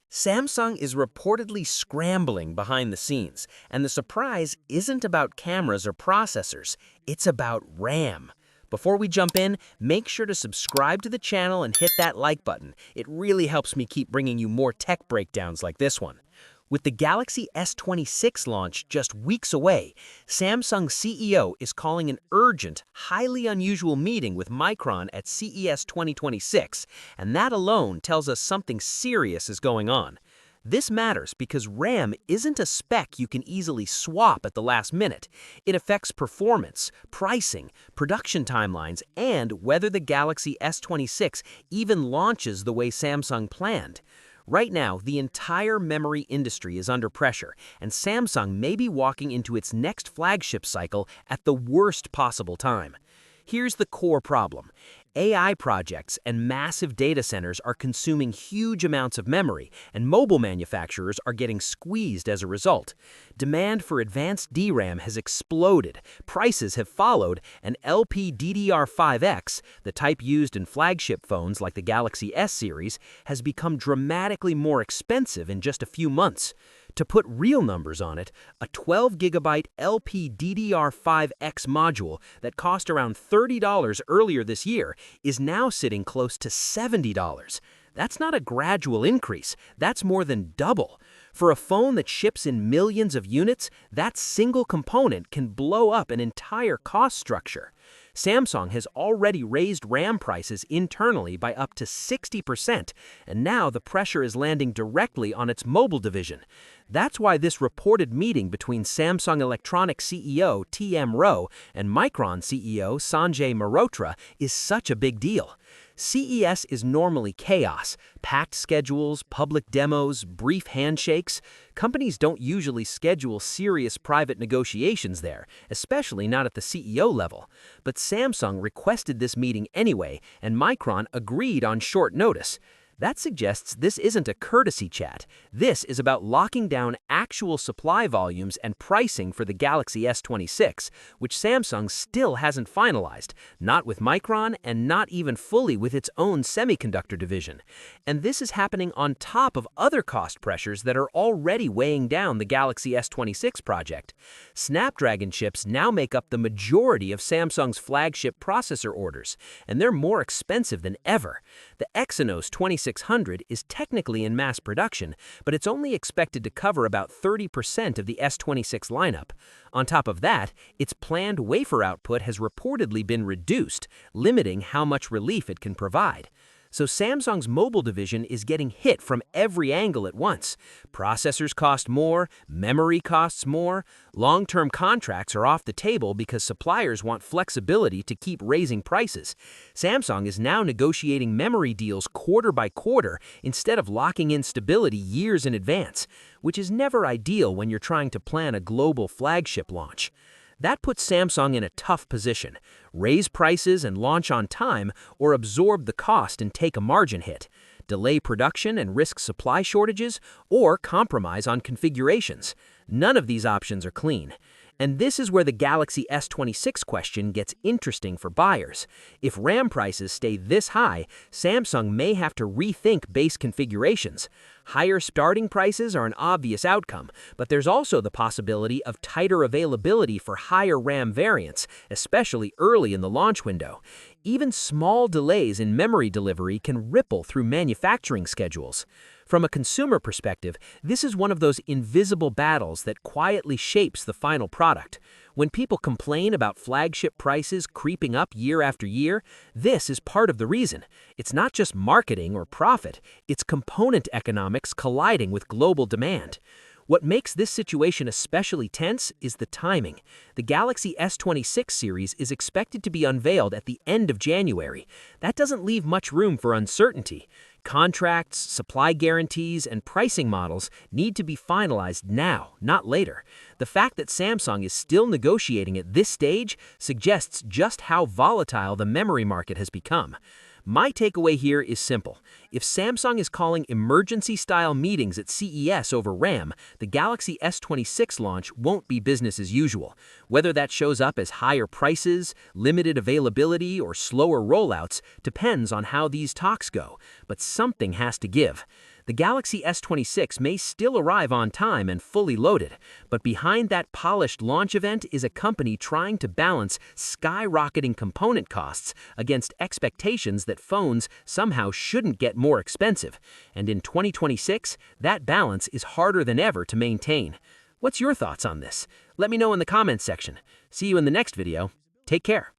Samsung is reportedly scrambling behind the scenes, and the surprise isn't about cameras or processors, it's about RAM. Before we jump in, make sure to subscribe to the channel and hit that like button. It really helps me keep bringing you more tech breakdowns like this one. With the Galaxy S26 launch just weeks away, Samsung's CEO is calling an urgent, highly unusual meeting with Micron at CES 2026, and that alone tells us something serious is going on. This matters because RAM isn't a spec you can easily swap at the last minute. It affects performance, pricing, production timelines, and whether the Galaxy S26 even launches the way Samsung planned. Right now, the entire memory industry is under pressure, and Samsung may be walking into its next flagship cycle at the worst possible time. Here's the core problem. AI projects and massive data centers are consuming huge amounts of memory, and mobile manufacturers are getting squeezed as a result. Demand for advanced DRAM has exploded, prices have followed, and LPDDR5X, the type used in flagship phones like the Galaxy S series, has become dramatically more expensive in just a few months. To put real numbers on it, a 12GB LPDDR5X module that cost around $30 earlier this year is now sitting close to $70. That's not a gradual increase, that's more than double. For a phone that ships in millions of units, that single component can blow up an entire cost structure. Samsung has already raised RAM prices internally by up to 60%, and now the pressure is landing directly on its mobile division. That's why this reported meeting between Samsung Electronics CEO T.M. Rowe and Micron CEO Sanjay Mehrotra is such a big deal. CES is normally chaos, packed schedules, public demos, brief handshakes. Companies don't usually schedule serious private negotiations there, especially not at the CEO level. But Samsung requested this meeting anyway, and Micron agreed on short notice. That suggests this isn't a courtesy chat. This is about locking down actual supply volumes and pricing for the Galaxy S26, which Samsung still hasn't finalized, not with Micron and not even fully with its own semiconductor division. And this is happening on top of other cost pressures that are already weighing down the Galaxy S26 project. Snapdragon chips now make up the majority of Samsung's flagship processor orders, and they're more expensive than ever. The Exynos 2600 is technically in mass production, but it's only expected to cover about 30% of the S26 lineup. On top of that, its planned wafer output has reportedly been reduced, limiting how much relief it can provide. So Samsung's mobile division is getting hit from every angle at once. Processors cost more, memory costs more, long-term contracts are off the table because suppliers want flexibility to keep raising prices. Samsung is now negotiating memory deals quarter by quarter instead of locking in stability years in advance, which is never ideal when you're trying to plan a global flagship launch. That puts Samsung in a tough position: raise prices and launch on time, or absorb the cost and take a margin hit, delay production and risk supply shortages, or compromise on configurations. None of these options are clean. And this is where the Galaxy S26 question gets interesting for buyers. If RAM prices stay this high, Samsung may have to rethink base configurations. Higher starting prices are an obvious outcome, but there's also the possibility of tighter availability for higher RAM variants, especially early in the launch window. Even small delays in memory delivery can ripple through manufacturing schedules. From a consumer perspective, this is one of those invisible battles that quietly shapes the final product. When people complain about flagship prices creeping up year after year, this is part of the reason. It's not just marketing or profit, it's component economics colliding with global demand. What makes this situation especially tense is the timing. The Galaxy S26 series is expected to be unveiled at the end of January. That doesn't leave much room for uncertainty. Contracts, supply guarantees, and pricing models need to be finalized now, not later. The fact that Samsung is still negotiating at this stage suggests just how volatile the memory market has become. My takeaway here is simple. If Samsung is calling emergency-style meetings at CES over RAM, the Galaxy S26 launch won't be business as usual. Whether that shows up as higher prices, limited availability, or slower rollouts depends on how these talks go, but something has to give. The Galaxy S26 may still arrive on time and fully loaded, but behind that polished launch event is a company trying to balance skyrocketing component costs against expectations that phones somehow shouldn't get more expensive. And in 2026, that balance is harder than ever to maintain. What's your thoughts on this? Let me know in the comments section. See you in the next video. Take care.